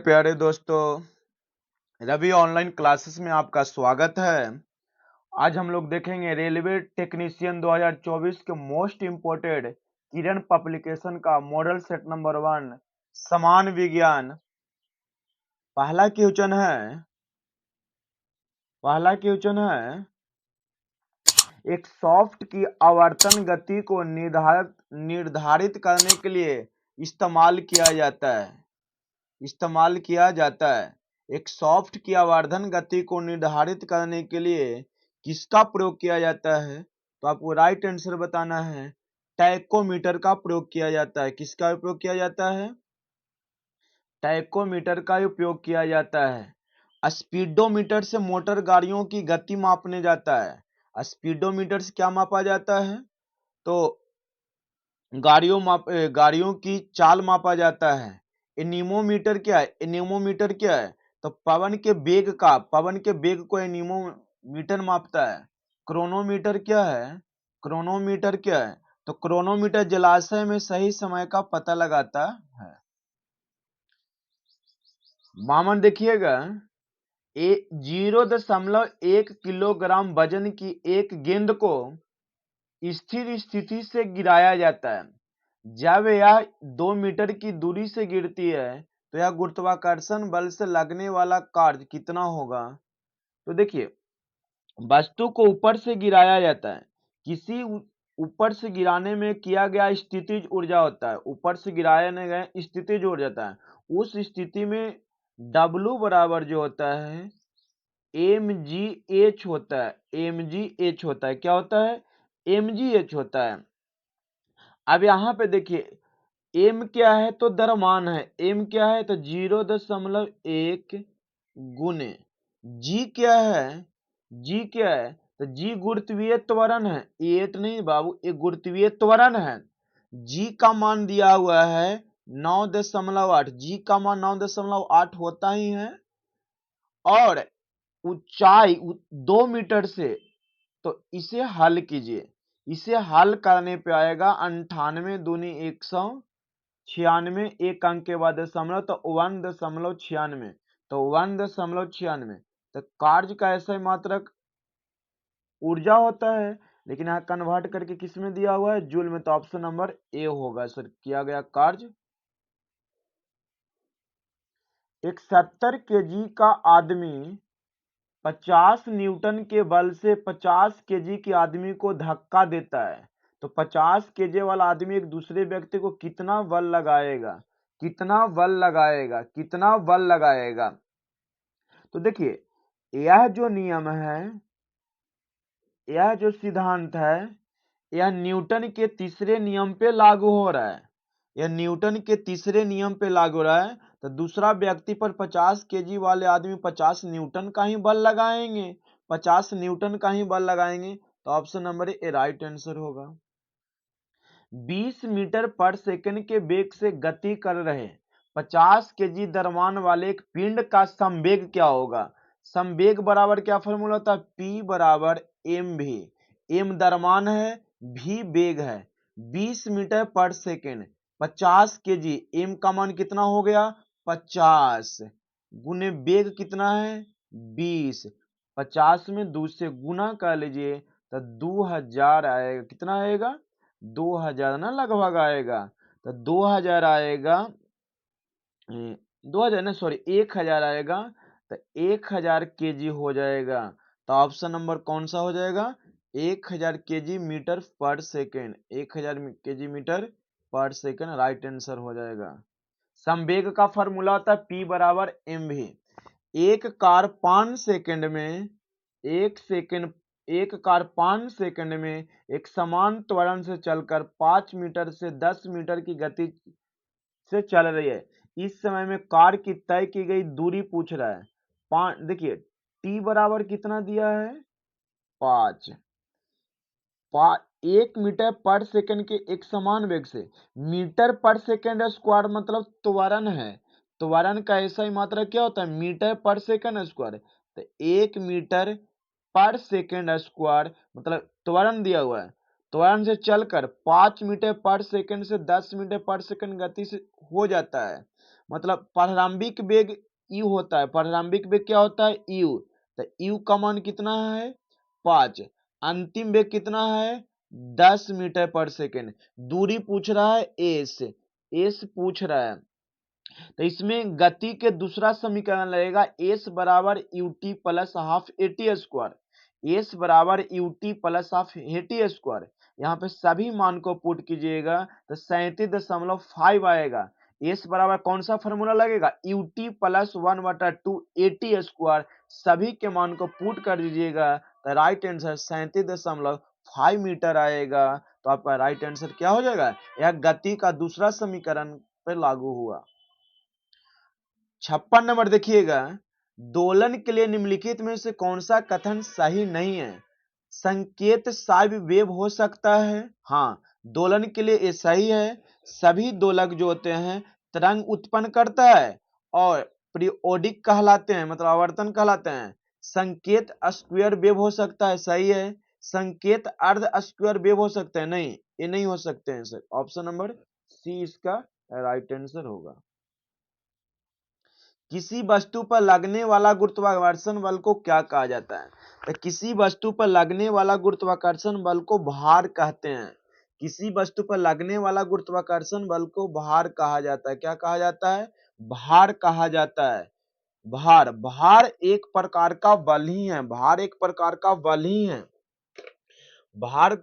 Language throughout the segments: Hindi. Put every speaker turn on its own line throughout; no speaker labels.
प्यारे दोस्तों, रवि ऑनलाइन क्लासेस में आपका स्वागत है। आज हम लोग देखेंगे रेलवे टेक्नीशियन 2024 के मोस्ट इम्पोर्टेंट किरण पब्लिकेशन का मॉडल सेट नंबर 1 समान विज्ञान। पहला क्वेश्चन है एक सॉफ्ट की आवर्तन गति को निर्धारित करने के लिए इस्तेमाल किया जाता है। एक सॉफ्ट की आवर्धन गति को निर्धारित करने के लिए किसका प्रयोग किया जाता है? तो आपको राइट आंसर बताना है। टैकोमीटर का प्रयोग किया जाता है। किसका उपयोग किया जाता है? टैकोमीटर का उपयोग किया जाता है। स्पीडोमीटर से मोटर गाड़ियों की गति मापने जाता है। स्पीडोमीटर से क्या मापा जाता है? तो गाड़ियों की चाल मापा जाता है। एनीमोमीटर क्या है? तो पवन के वेग को एनीमोमीटर मापता है। क्रोनोमीटर क्या है? तो क्रोनोमीटर जलाशय में सही समय का पता लगाता है। मामन देखिएगा, 0.1 किलोग्राम वजन की एक गेंद को स्थिर स्थिति से गिराया जाता है। जब यह 2 मीटर की दूरी से गिरती है तो यह गुरुत्वाकर्षण बल से लगने वाला कार्य कितना होगा? तो देखिए, वस्तु को ऊपर से गिराया जाता है। किसी ऊपर से गिराने में किया गया स्थितिज ऊर्जा होता है। ऊपर से गिराने गए स्थितिज ऊर्जा होता है। उस स्थिति में W बराबर जो होता है mgh होता है। क्या होता है? mgh होता है। अब यहाँ पे देखिए, m क्या है? तो द्रव्यमान है। m क्या है? तो 0.1 गुने g क्या है? तो g गुरुत्वीय त्वरण है। 8 नहीं बाबू, एक गुरुत्वीय त्वरण है। g का मान दिया हुआ है 9.8। g का मान 9.8 होता ही है। और ऊंचाई 2 मीटर से, तो इसे हल कीजिए। इसे हल करने पे आएगा 98 दूनी 196, एक अंक के बाद दशमलव, तो 1.96। तो 1.96। तो कार्य का ऐसा मात्रक ऊर्जा होता है, लेकिन यहाँ कन्वर्ट करके किस में दिया हुआ है? जूल में। तो ऑप्शन नंबर ए होगा सर, किया गया कार्य। एक 70 केजी का आदमी 50 न्यूटन के बल से 50 केजी के आदमी को धक्का देता है। तो 50 केजी वाला आदमी एक दूसरे व्यक्ति को कितना बल लगाएगा? तो देखिए, यह जो नियम है, यह जो सिद्धांत है, यह न्यूटन के तीसरे नियम पे लागू हो रहा है। तो दूसरा व्यक्ति पर 50 केजी वाले आदमी 50 न्यूटन का ही बल लगाएंगे। तो option number A right answer होगा। 20 मीटर पर सेकंड के वेग से गति कर रहे 50 केजी द्रव्यमान वाले एक पिंड का संवेग क्या होगा? संवेग बराबर क्या फॉर्मूला होता है? P बराबर mv। m द्रव्यमान है, v वेग है। 20 मीटर पर सेकंड 50 केजी, m का मान कितना हो गया? 50 गुने वेग कितना है? 20। 50 में 2 से गुना कर लीजिए तो 2000 आएगा। कितना आएगा? 2000 ना, लगभग आएगा। तो 2000 आएगा, 2000 ना, सॉरी 1000 आएगा। तो 1000 केजी हो जाएगा। तो ऑप्शन नंबर कौन सा हो जाएगा? 1000 केजी मीटर पर सेकेंड। 1000 केजी मीटर पर सेकेंड राइट आंसर हो जाएगा। संवेग का फॉर्मूला होता है P बराबर mv। एक कार 5 सेकंड में एक समान त्वरण से चलकर 5 मीटर से 10 मीटर की गति से चल रही है। इस समय में कार की तय की गई दूरी पूछ रहा है। देखिए, t बराबर कितना दिया है? 5। 1 मीटर पर सेकंड के एक समान वेग से, मीटर पर सेकंड स्क्वायर मतलब त्वरण है। त्वरण का ऐसा ही मात्रा क्या होता है? मीटर पर सेकंड स्क्वायर। तो 1 मीटर पर सेकंड स्क्वायर मतलब त्वरण दिया हुआ है। त्वरण से चलकर 5 मीटर पर सेकंड से 10 मीटर पर सेकंड गति से हो जाता है। मतलब प्रारंभिक वेग यू होता है, प्रारंभिक वेग क्या होता है यू, तो यू का मान कितना है 5, अंतिम वेग कितना है 10 मीटर पर सेकेंड, दूरी पूछ रहा है एस, एस पूछ रहा है, तो इसमें गति के दूसरा समीकरण लगेगा एस बराबर u t plus half a t square, s बराबर u t plus half a t square, यहाँ पे सभी मान को पुट कीजिएगा तो 37.5 आएगा। एस बराबर कौन सा फॉर्मूला लगेगा you t plus 1/2 A t square, सभी के मान को पुट कर दीजिएगा तो राइट आंसर 37.5 मीटर आएगा। तो आपका राइट आंसर क्या हो जाएगा, यह गति का दूसरा समीकरण पर लागू हुआ। 56 नंबर देखिएगा, दोलन के लिए निम्नलिखित में से कौन सा कथन सही नहीं है, संकेत साइब वेव हो सकता है, हाँ दोलन के लिए ये सही है, सभी दोलक जो होते हैं तरंग उत्पन्न करता है और पीरियोडिक कहलाते हैं, मतलब आवर्तन कहलाते हैं, संकेत स्क्वायर वेव हो सकता है, सही है, संकेत अर्ध स्क्वायर वेव हो सकते हैं, नहीं ये नहीं हो सकते हैं सर, ऑप्शन नंबर सी इसका राइट आंसर होगा। किसी वस्तु पर लगने वाला गुरुत्वाकर्षण बल को क्या कहा जाता है, तो किसी वस्तु पर लगने वाला गुरुत्वाकर्षण बल को भार कहते हैं, किसी वस्तु पर लगने वाला गुरुत्वाकर्षण बल को भार कहा जाता है, क्या कहा जाता है भार कहा जाता है। भार, भार एक प्रकार का बल ही है, भार एक प्रकार का बल ही है, भार,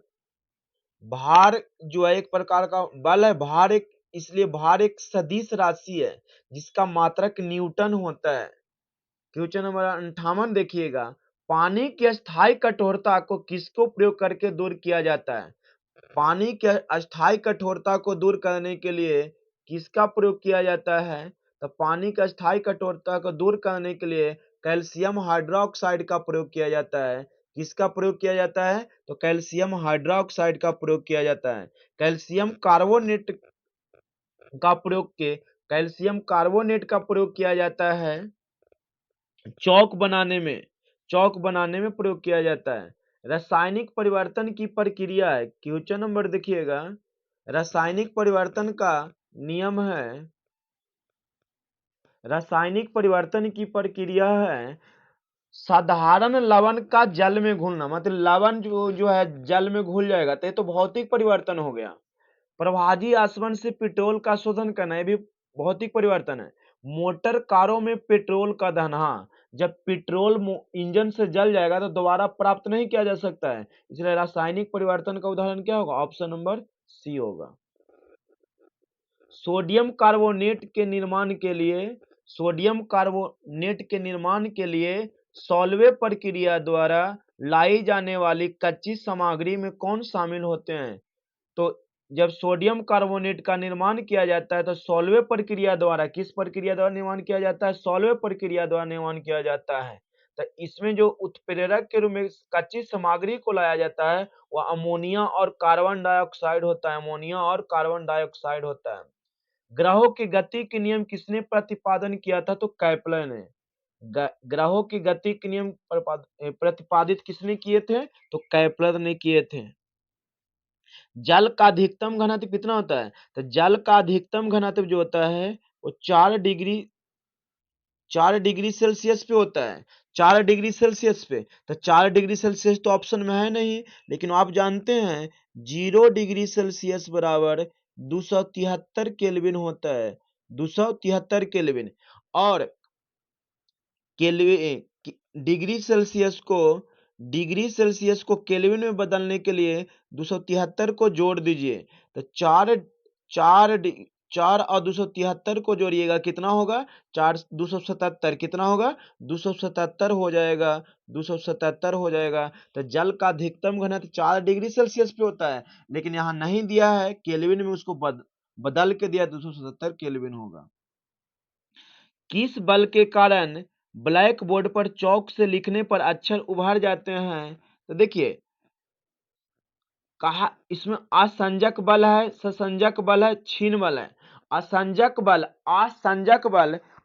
भार जो है एक प्रकार का बल है, भार एक, इसलिए भार एक सदिश राशि है जिसका मात्रक न्यूटन होता है। क्वेश्चन नंबर 58 देखिएगा, पानी की अस्थायी कठोरता को किसको प्रयोग करके दूर किया जाता है, पानी के अस्थायी कठोरता को दूर करने के लिए किसका प्रयोग किया जाता है, तो पानी के अस्थायी कठोरता को दूर करने के लिए कैल्शियम हाइड्रोक्साइड का प्रयोग किया जाता है, किसका प्रयोग किया जाता है, तो कैल्शियम हाइड्रोक्साइड का प्रयोग किया जाता है। कैल्शियम कार्बोनेट का प्रयोग के कैल्शियम कार्बोनेट का प्रयोग किया जाता है चौक बनाने में, चौक बनाने में प्रयोग किया जाता है। रासायनिक परिवर्तन की प्रक्रिया है, क्वेश्चन नंबर देखिएगा, रासायनिक परिवर्तन का नियम है, रासायनिक परिवर्तन की प्रक्रिया है साधारण लवण का जल में घुलना, मतलब लवण जो है जल में घुल जाएगा, तो ये तो भौतिक परिवर्तन हो गया। प्रभाजी आसवन से पेट्रोल का शोधन करना, ये भी भौतिक परिवर्तन है। मोटर कारों में पेट्रोल का दहन, हाँ जब पेट्रोल इंजन से जल जाएगा तो दोबारा प्राप्त नहीं किया जा सकता है, इसलिए रासायनिक परिवर्तन का उदाहरण क्या होगा, ऑप्शन नंबर सी होगा। सोडियम कार्बोनेट के निर्माण के लिए, सोडियम कार्बोनेट के निर्माण के लिए सॉल्वे प्रक्रिया द्वारा लाई जाने वाली कच्ची सामग्री में कौन शामिल होते हैं, तो जब सोडियम कार्बोनेट का निर्माण किया जाता है तो सॉल्वे प्रक्रिया द्वारा, किस प्रक्रिया द्वारा निर्माण किया जाता है, सॉल्वे प्रक्रिया द्वारा निर्माण किया जाता है। तो इसमें जो उत्प्रेरक के रूप में कच्ची सामग्री को लाया जाता है वह अमोनिया और कार्बन डाइऑक्साइड होता है, अमोनिया और कार्बन डाइऑक्साइड होता है। ग्रहों की गति के नियम किसने प्रतिपादन किया था, तो कैप्लर ने। ग्रहों की गति के नियम प्रतिपादित किसने किए थे, तो कैप्लर ने किए थे। जल का अधिकतम घनत्व कितना होता है, तो जल का अधिकतम घनत्व जो होता है वो 4 डिग्री सेल्सियस पे होता है, 4 डिग्री सेल्सियस पे, तो 4 डिग्री सेल्सियस तो ऑप्शन में है नहीं, लेकिन आप जानते हैं 0 डिग्री सेल्सियस बराबर 273 केल्विन होता है, 273 केल्विन, और केल्विन डिग्री सेल्सियस को केल्विन में बदलने के लिए 273 को जोड़ दीजिए, तो चार चार चार और 273 को जोड़िएगा कितना होगा, 277, कितना होगा 277 हो जाएगा, 277 हो जाएगा। तो जल का अधिकतम घनत्व 4 डिग्री सेल्सियस पे होता है, लेकिन यहाँ नहीं दिया है केल्विन में, उसको बदल के दिया 277 केल्विन होगा। किस बल के कारण ब्लैक बोर्ड पर चौक से लिखने पर अक्षर उभर जाते हैं, तो देखिए कहा इसमें असंजक बल है, ससंजक बल है, क्षीण बल है। असंजक बल,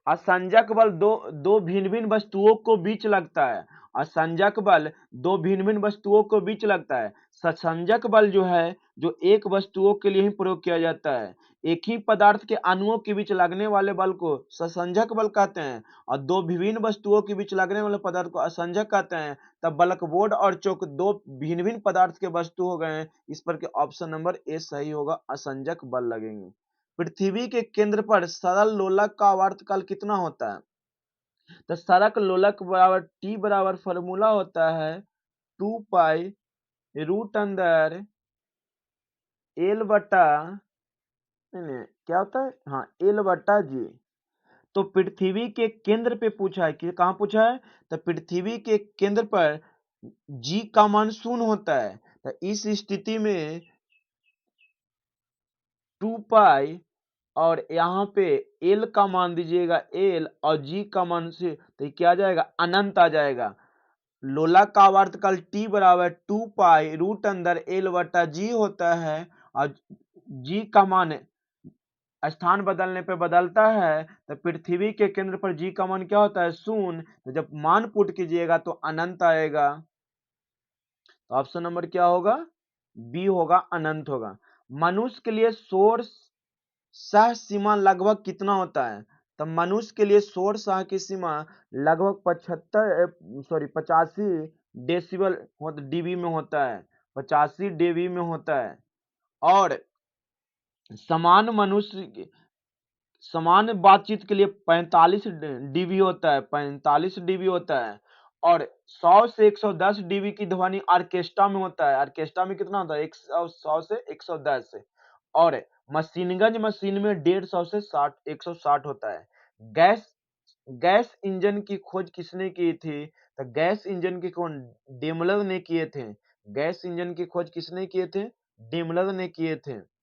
असंजक बल दो भिन्न भिन्न वस्तुओं को बीच लगता है, असंजक बल दो भिन्न भिन्न वस्तुओं को बीच लगता है। ससंजक बल जो है जो एक वस्तुओं के लिए ही प्रयोग किया जाता है। एक ही पदार्थ के अणुओं के बीच लगने वाले बल को ससंजक बल कहते हैं और दो विभिन्न वस्तुओं के बीच लगने वाले पदार्थ को असंजक कहते हैं। तब ब्लैकबोर्ड और चौक दो भिन्न भिन्न पदार्थ के वस्तु हो गए हैं। इस पर के ऑप्शन नंबर ए सही होगा, असंजक बल लगेंगे। पृथ्वी के केंद्र पर सरल लोलक का आवर्तकाल कितना होता है? तो सरल लोलक बराबर टी बराबर फॉर्मूला होता है 2 पाई रूट अंदर एल बटा, नहीं नहीं क्या होता है, हाँ एल बटा जी। तो पृथ्वी के केंद्र पे पूछा है कि कहाँ पूछा है, तो पृथ्वी के केंद्र पर जी का मान 0 होता है। तो इस स्थिति में 2 पाई और यहाँ पे एल का मान दीजिएगा एल और जी का मान से, तो क्या आ जाएगा, अनंत आ जाएगा। लोला का आवर्तकाल टी बराबर 2 पाई रूट अंदर एल बटा जी होता है और जी का मान स्थान बदलने पे बदलता है। तो पृथ्वी के केंद्र पर जी का मान क्या होता है, 0। तो जब मान पुट कीजिएगा तो अनंत आएगा। तो ऑप्शन नंबर क्या होगा, बी होगा, अनंत होगा। मनुष्य के लिए शोर सह सीमा लगभग कितना होता है? तो मनुष्य के लिए शोर सह की सीमा लगभग 85 डेसिबल डीबी में होता है, 85 डीबी में होता है। और समान मनुष्य समान बातचीत के लिए 45 डीबी होता है, 45 डीबी होता है। और 100 से 110 डीबी की ध्वनि ऑर्केस्ट्रा में होता है। ऑर्केस्ट्रा में कितना होता है, 100 से 110 से। और मशीनगंज मशीन में 150 से 160 होता है। गैस गैस इंजन की खोज किसने की थी? तो गैस इंजन की खोज डेमलर ने किए थे। गैस इंजन की खोज किसने किए थे? डेमलर ने किए थे।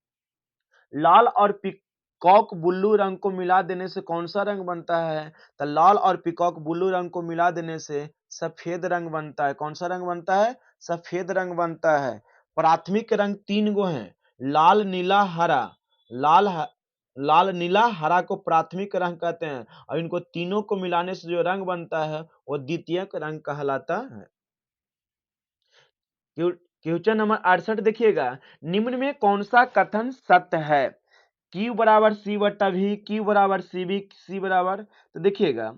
लाल और पीकॉक ब्लू रंग को मिला देने से कौन सा रंग बनता है? तो लाल और पीकॉक ब्लू रंग को मिला देने से सफेद रंग बनता है। कौन सा रंग बनता है? सफेद रंग बनता है। प्राथमिक रंग 3 गो हैं, लाल नीला हरा। लाल नीला हरा को प्राथमिक रंग कहते हैं और इनको तीनों को मिलाने से जो रंग बनता है वो द्वितीयक रंग कहलाता है। क्वेश्चन नंबर 68 देखिएगा, निम्न में कौन सा कथन सत्य है? Q बराबर C बट्टा V, Q बराबर CV, C बराबर, तो देखिएगा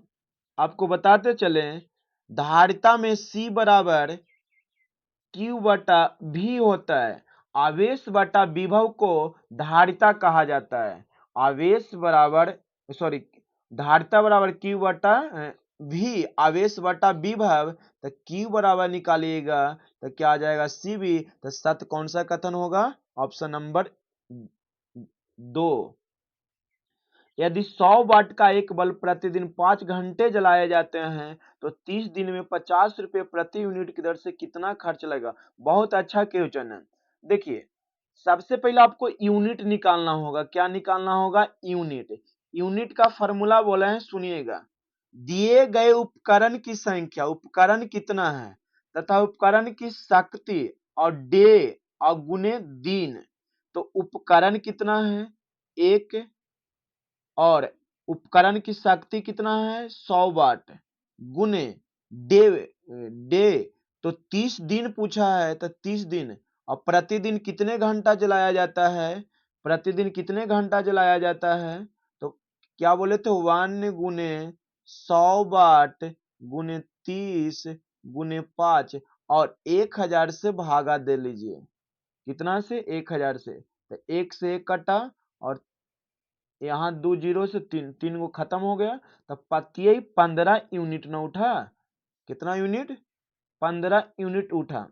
आपको बताते चले, धारिता में C बराबर Q बटा V होता है। आवेश बटा विभव को धारिता कहा जाता है। आवेश बराबर सॉरी धारिता बराबर Q बटा V, आवेश बटा विभव, तो Q बराबर निकालिएगा तो क्या आ जाएगा, CV। तो सत्य कौन सा कथन होगा? Option number 2। यदि 100 वाट का एक बल्ब प्रतिदिन 5 घंटे जलाए जाते हैं तो 30 दिन में 50 रुपए प्रति यूनिट की दर से कितना खर्च लगेगा? बहुत अच्छा क्वेश्चन है। देखिए सबसे पहले आपको यूनिट निकालना होगा। क्या निकालना होगा? यूनिट। यूनिट का फॉर्मूला बोले हैं, सुनिएगा। दिए गए उपकरण की संख्या, उपकरण कितना है तथा उपकरण की शक्ति और डे और गुने दिन। तो उपकरण कितना है? 1। और उपकरण की शक्ति कितना है? 100 वाट गुने डे डे तो 30 दिन पूछा है, तो 30 दिन। और प्रतिदिन कितने घंटा जलाया जाता है? प्रतिदिन कितने घंटा जलाया जाता है? तो क्या बोले थे, 1 गुने 100 वाट गुने 30 गुने 5 और 1000 से भागा दे लीजिए। कितना से? 1000 से। तो 1 से 1 कटा और यहाँ 2 जीरो से 3 को खत्म हो गया। तो पतिये 15 यूनिट न उठा। कितना यूनिट? 15 यूनिट उठा।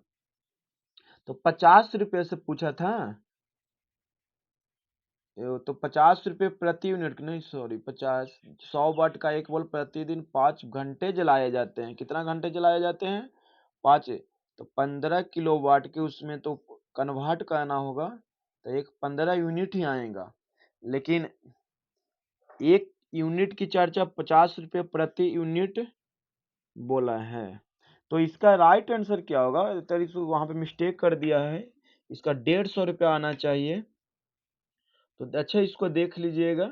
तो 50 रुपये से पूछा था, तो 50 रुपये प्रति यूनिट नहीं, सॉरी 50। 100 वाट का एक बल्ब प्रतिदिन 5 घंटे जलाए जाते हैं। कितना घंटे जलाए जाते हैं? 5। तो 15 किलो वाट के उसमें तो कन्वर्ट करना होगा, तो एक 15 यूनिट ही आएगा। लेकिन एक यूनिट की चर्चा 50 रुपये प्रति यूनिट बोला है। तो इसका राइट आंसर क्या होगा? तो वहां पे मिस्टेक कर दिया है, इसका 150 रुपया आना चाहिए। तो अच्छा इसको देख लीजिएगा,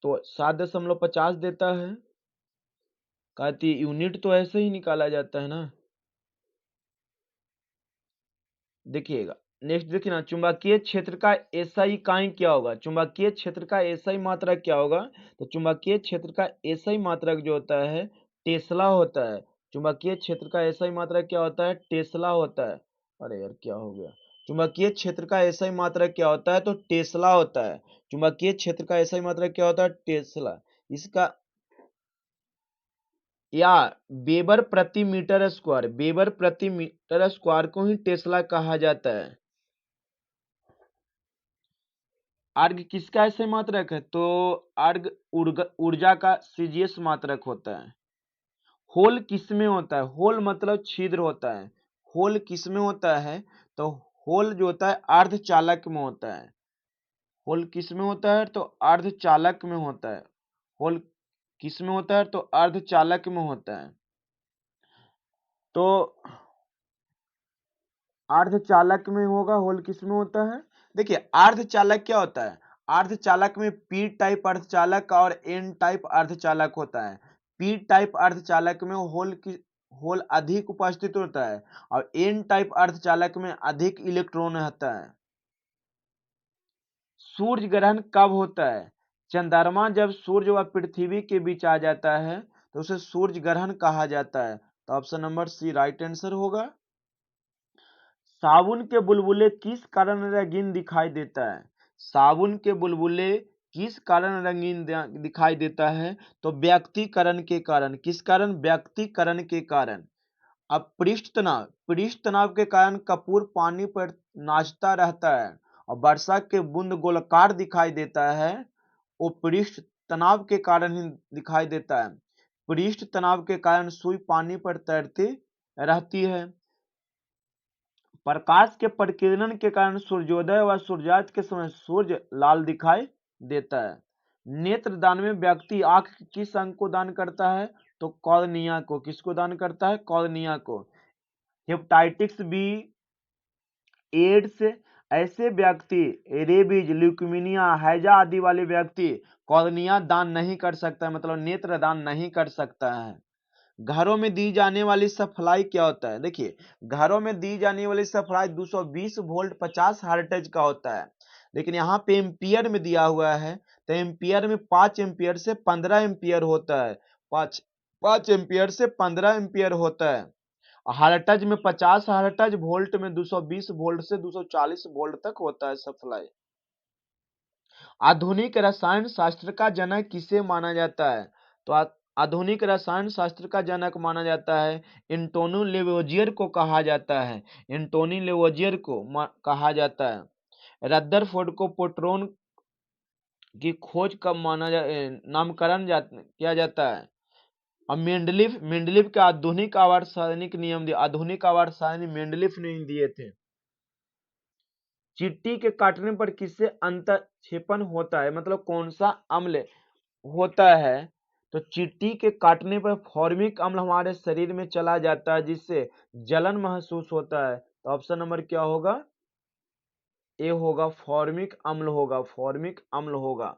तो 7.50 देता है। कहती यूनिट तो ऐसे ही निकाला जाता है ना। देखिएगा नेक्स्ट देखिए ना, चुंबकीय क्षेत्र का एसआई इकाई क्या होगा? चुंबकीय क्षेत्र का एसआई मात्रक क्या होगा? तो चुंबकीय क्षेत्र का एसआई मात्रक जो होता है टेस्ला होता है। चुंबकीय क्षेत्र का एसआई मात्रक क्या होता है? टेस्ला होता है। अरे यार क्या हो गया? चुंबकीय क्षेत्र का एसआई मात्रक क्या होता है? तो टेस्ला होता है। चुंबकीय क्षेत्र का एसआई मात्रक क्या होता है? टेस्ला। इसका या वेबर प्रति मीटर स्क्वायर, वेबर प्रति मीटर स्क्वायर को ही टेस्ला कहा जाता है। अर्ग किसका ऐसे मात्रक है? तो अर्ग ऊर्जा का सीजीएस मात्रक होता है। होल किसमें होता है? होल मतलब छिद्र होता है। होल किसमें होता है? तो होल जो होता है अर्धचालक में होता है। होल किसमें होता है? तो अर्धचालक में होता है। होल किसमें होता है? तो अर्धचालक में होता है। तो अर्धचालक में होगा। होल किसमें होता है? देखिए अर्धचालक क्या होता है? अर्धचालक में पी टाइप अर्धचालक और एन टाइप अर्धचालक होता है। पी टाइप अर्धचालक में होल अधिक उपस्थित होता है और एन टाइप अर्धचालक में अधिक इलेक्ट्रॉन होता है। सूर्य ग्रहण कब होता है? चंद्रमा जब सूर्य व पृथ्वी के बीच आ जाता है तो उसे सूर्य ग्रहण कहा जाता है। तो option number C right answer होगा। साबुन के बुलबुले किस कारण रंगीन दिखाई देता है? साबुन के बुलबुले किस कारण रंगीन दिखाई देता है? तो व्यक्तिकरण के कारण। किस कारण? व्यक्तिकरण के कारण। अब पृष्ठ तनाव के कारण कपूर पानी पर नाचता रहता है और वर्षा के बूंद गोलाकार दिखाई देता है। वो पृष्ठ तनाव के कारण ही दिखाई देता है। पृष्ठ तनाव के कारण सुई पानी पर तैरती रहती है। प्रकाश के प्रकीर्णन के कारण सूर्योदय व सूर्यास्त के समय सूर्य लाल दिखाई देता है। नेत्र दान में व्यक्ति आंख की किस अंग को दान करता है? तो कॉर्निया को। किसको दान करता है? कॉर्निया को। हेपेटाइटिस बी, एड्स, ऐसे व्यक्ति, रेबीज, ल्यूकीमिया, हैजा आदि वाले व्यक्ति कॉर्निया दान नहीं कर सकता है, मतलब नेत्र दान नहीं कर सकता है। घरों में दी जाने वाली सप्लाई क्या होता है? देखिए घरों में दी जाने वाली सप्लाई 220 वोल्ट 50 हर्ट्ज का होता है, लेकिन यहाँ पे एम्पियर में दिया हुआ है। तो एम्पियर में 5 एम्पियर से 15 एम्पियर होता है। 5 एम्पियर से 15 एम्पियर होता है। हर्ट्ज में 50 हर्ट्ज, वोल्ट में 220 वोल्ट से 240 वोल्ट तक होता है सप्लाई। आधुनिक रसायन शास्त्र का जनक किसे माना जाता है? तो आधुनिक रसायन शास्त्र का जनक माना जाता है एंटोनी लेवोजियर को कहा जाता है। एंटोनी लेवोजियर को कहा जाता है। रदरफोर्ड को प्रोटॉन की खोज कब नामकरण किया जाता है? और मेंडलीफ के आधुनिक आवर्त सारणी नियम दिए। आधुनिक आवर्त सारणी मेंडलीफ ने दिए थे। चींटी के काटने पर किससे अंतःक्षेपण होता है, मतलब कौन सा अम्ल होता है? तो चींटी के काटने पर फॉर्मिक अम्ल हमारे शरीर में चला जाता है जिससे जलन महसूस होता है। तो ऑप्शन नंबर क्या होगा? ए होगा, फॉर्मिक अम्ल होगा। फॉर्मिक अम्ल होगा।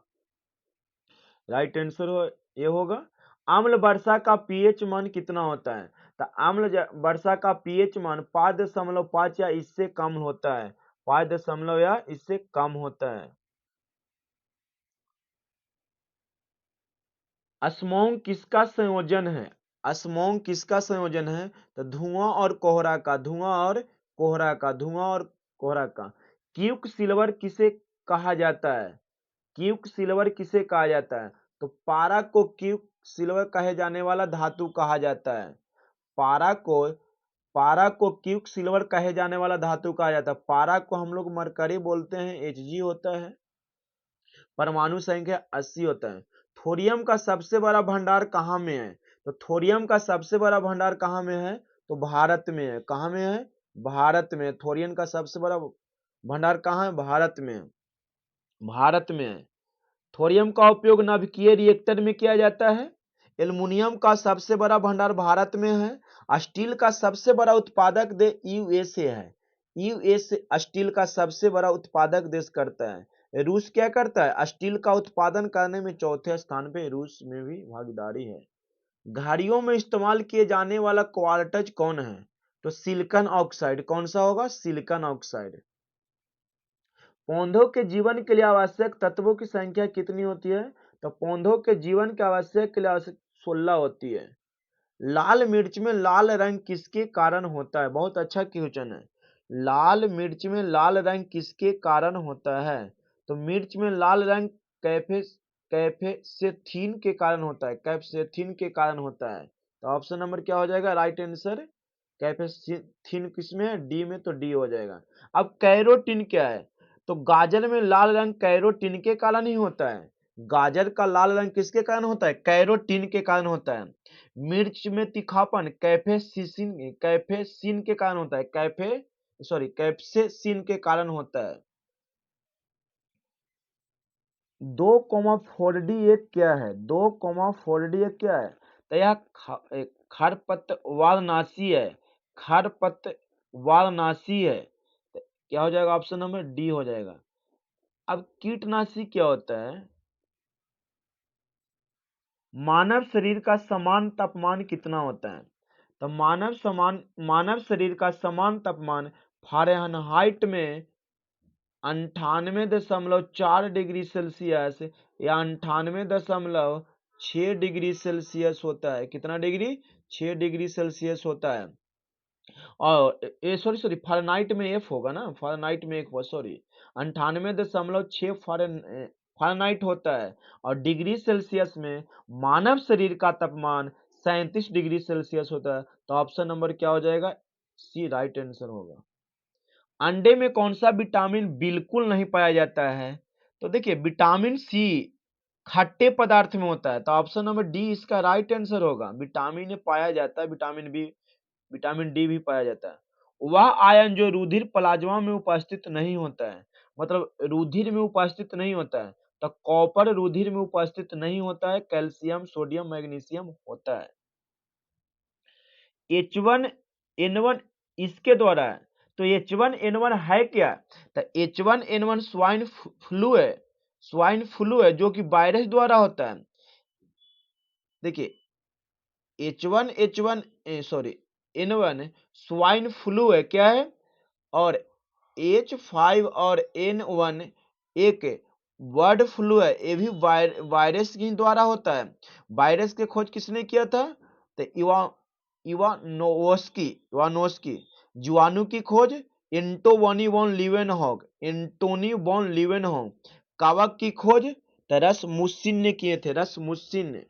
राइट आंसर ये होगा। अम्ल वर्षा का पीएच मान कितना होता है? तो अम्ल वर्षा का पीएच मान 5.5 या इससे कम होता है। 5 या इससे कम होता है। असमोंग किसका संयोजन है? असमोंग किसका संयोजन है? तो धुआं और कोहरा का। क्यूक सिल्वर किसे कहा जाता है? क्यूक सिल्वर किसे कहा जाता है? तो पारा को क्यूक सिल्वर कहे जाने वाला धातु कहा जाता है। पारा को पारा को क्यूक सिल्वर कहे जाने वाला धातु कहा जाता है। पारा को हम लोग मरकरी बोलते हैं, Hg होता है। परमाणु संख्या 80 होता है। थोरियम का सबसे बड़ा भंडार कहाँ में है? तो थोरियम का सबसे बड़ा भंडार कहाँ में है? तो भारत में है। कहाँ में है? भारत में। थोरियम का सबसे बड़ा भंडार कहाँ है? भारत में। भारत में है। थोरियम का उपयोग नाभिकीय रिएक्टर में किया जाता है। एल्युमिनियम का सबसे बड़ा भंडार भारत में है। स्टील का सबसे बड़ा उत्पादक देश यूएसए है। यूएसए स्टील का सबसे बड़ा उत्पादक देश करता है। रूस क्या करता है? स्टील का उत्पादन करने में चौथे स्थान पे रूस में भी भागीदारी है। घड़ियों में इस्तेमाल किए जाने वाला क्वार्ट्ज कौन है? तो सिलिकॉन ऑक्साइड। कौन सा होगा? Silicon oxide. पौधों के जीवन के लिए आवश्यक तत्वों की संख्या कितनी होती है? तो पौधों के जीवन के आवश्यक के लिए आवश्यक 16 होती है। लाल मिर्च में लाल रंग किसके कारण होता है? बहुत अच्छा क्वेश्चन है। लाल मिर्च में लाल रंग किसके कारण होता है? तो मिर्च में लाल रंग कैप्सेथीन के कारण होता है। कैप्सेथीन के कारण होता है। तो ऑप्शन नंबर क्या हो जाएगा? राइट आंसर कैप्सेथीन किसमें है? डी में, तो डी हो जाएगा। अब कैरोटीन क्या है? तो गाजर में लाल रंग कैरोटीन के कारण ही होता है। गाजर का लाल रंग किसके कारण होता है? कैरोटीन के कारण होता है। मिर्च में तीखापन कैप्सेसिन के कारण होता है। कैप्सेसिन के कारण होता है। 2,4D क्या है? 2,4D क्या है? तो यह खरपतवारनाशी है। खरपतवारनाशी है। तो क्या हो जाएगा? ऑप्शन नंबर डी हो जाएगा। अब कीटनाशी क्या होता है? मानव शरीर का समान तापमान कितना होता है? तो मानव शरीर का समान तापमान फ़ारेनहाइट में 98.4 डिग्री सेल्सियस या 98.6 डिग्री सेल्सियस होता है। कितना डिग्री? 6 डिग्री सेल्सियस होता है। और सॉरी फ़ारेनहाइट में एफ होगा ना, फ़ारेनहाइट में एक सॉरी 98.6 फ़ारेनहाइट होता है। और डिग्री सेल्सियस में मानव शरीर का तापमान 37 डिग्री सेल्सियस होता है। तो ऑप्शन नंबर क्या हो जाएगा? सी राइट आंसर होगा। अंडे में कौन सा विटामिन बिल्कुल नहीं पाया जाता है? तो देखिए विटामिन सी खट्टे पदार्थ में होता है। तो ऑप्शन नंबर डी इसका राइट आंसर होगा। विटामिन ए पाया जाता है, विटामिन बी, विटामिन डी भी पाया जाता है। वह आयन जो रुधिर प्लाज्मा में उपस्थित नहीं होता है, मतलब रुधिर में उपस्थित नहीं होता है। तो कॉपर रुधिर में उपस्थित नहीं होता है, कैल्शियम, सोडियम, मैग्नीशियम होता है। H1N1 इसके द्वारा है। तो H1N1 है क्या? तो H1N1 स्वाइन फ्लू है। स्वाइन फ्लू है जो कि वायरस द्वारा होता है। देखिए N1 स्वाइन फ्लू है, क्या है? और H5 और N1 एक बर्ड फ्लू है, ये भी वायरस के द्वारा होता है। वायरस की खोज किसने किया था? तो इवानोस्की। जीवाणु की खोज एंटोनी वॉन लीवेनहॉग। कवक की खोज तो रसमुस्सिन ने किए थे, रसमुस्सिन ने।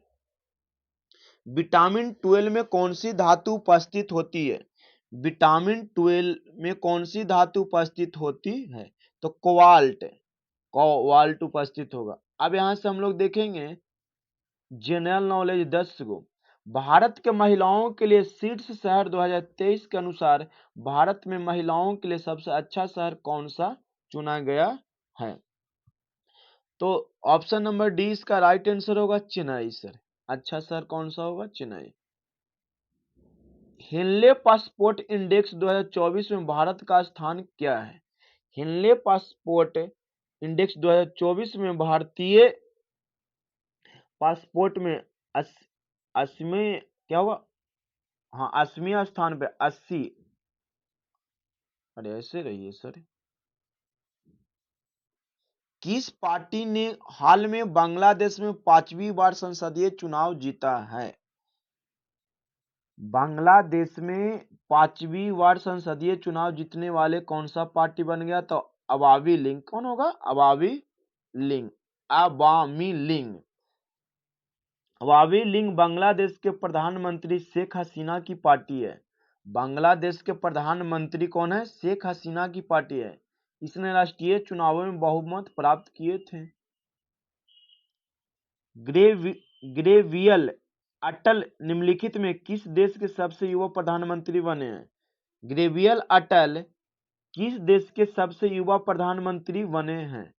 विटामिन 12 में कौन सी धातु उपस्थित होती है? विटामिन 12 में कौन सी धातु उपस्थित होती है? तो कोवाल्ट उपस्थित होगा। अब यहां से हम लोग देखेंगे जनरल नॉलेज 10 को। भारत के महिलाओं के लिए शीर्ष शहर 2023 के अनुसार भारत में महिलाओं के लिए सबसे अच्छा शहर कौन सा चुना गया है? तो ऑप्शन नंबर डी इसका राइट आंसर होगा, चेन्नई सर। अच्छा शहर कौन सा होगा? चेन्नई। हेनले पासपोर्ट इंडेक्स 2024 में भारत का स्थान क्या है? हेनले पासपोर्ट इंडेक्स 2024 में भारतीय पासपोर्ट में 80वें क्या होगा? हाँ 80वें स्थान पे 80। अरे ऐसे रहिए सर। किस पार्टी ने हाल में बांग्लादेश में 5वीं बार संसदीय चुनाव जीता है? बांग्लादेश में 5वीं बार संसदीय चुनाव जीतने वाले कौन सा पार्टी बन गया? तो अवामी लीग। कौन होगा? अवामी लीग। अवामी लीग। अवामी लीग बांग्लादेश के प्रधानमंत्री शेख हसीना की पार्टी है। बांग्लादेश के प्रधानमंत्री कौन है? शेख हसीना की पार्टी है। इसने राष्ट्रीय चुनावों में बहुमत प्राप्त किए थे। ग्रेवियल अटल निम्नलिखित में किस देश के सबसे युवा प्रधानमंत्री बने हैं? ग्रेवियल अटल किस देश के सबसे युवा प्रधानमंत्री बने हैं?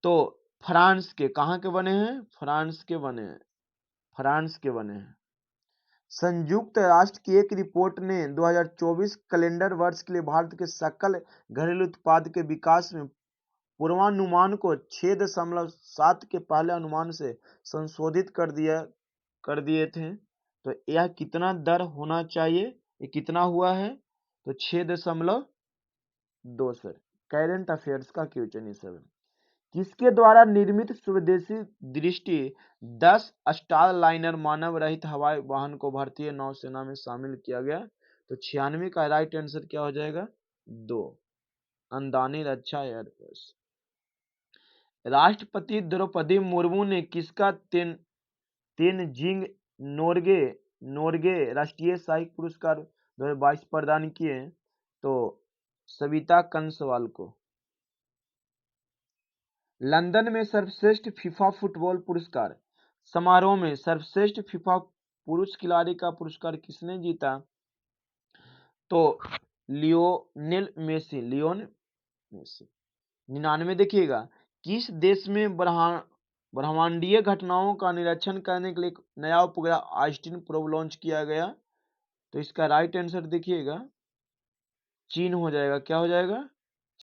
तो फ्रांस के। कहां के बने हैं? फ्रांस के बने हैं। फ्रांस के बने हैं। संयुक्त राष्ट्र की एक रिपोर्ट ने 2024 कैलेंडर वर्ष के लिए भारत के सकल घरेलू उत्पाद के विकास में पूर्वानुमान को 6.7 के पहले अनुमान से संशोधित कर दिए थे। तो यह कितना दर होना चाहिए? ये कितना हुआ है? तो 6.2 सर। करेंट अफेयर्स का क्वेश्चन ये सब है। किसके द्वारा निर्मित स्वदेशी दृष्टि 10 स्टार लाइनर मानव रहित हवाई वाहन को भारतीय नौसेना में शामिल किया गया? तो 96 का राइट आंसर क्या हो जाएगा? 2, अंदानी रक्षा एयरफोर्स। राष्ट्रपति द्रौपदी मुर्मू ने किसका तेनजिंग नोर्गे नोर्गे राष्ट्रीय साहित्य पुरस्कार 2022 प्रदान किए? तो सविता कंसवाल को। लंदन में सर्वश्रेष्ठ फीफा फुटबॉल पुरस्कार समारोह में सर्वश्रेष्ठ फीफा पुरुष खिलाड़ी का पुरस्कार किसने जीता? तो लियोनेल मेसी। 99 देखिएगा, किस देश में ब्रह्मांडीय घटनाओं का निरीक्षण करने के लिए एक नया उपग्रह ऑस्टिन प्रोब लॉन्च किया गया? तो इसका राइट आंसर देखिएगा चीन हो जाएगा। क्या हो जाएगा?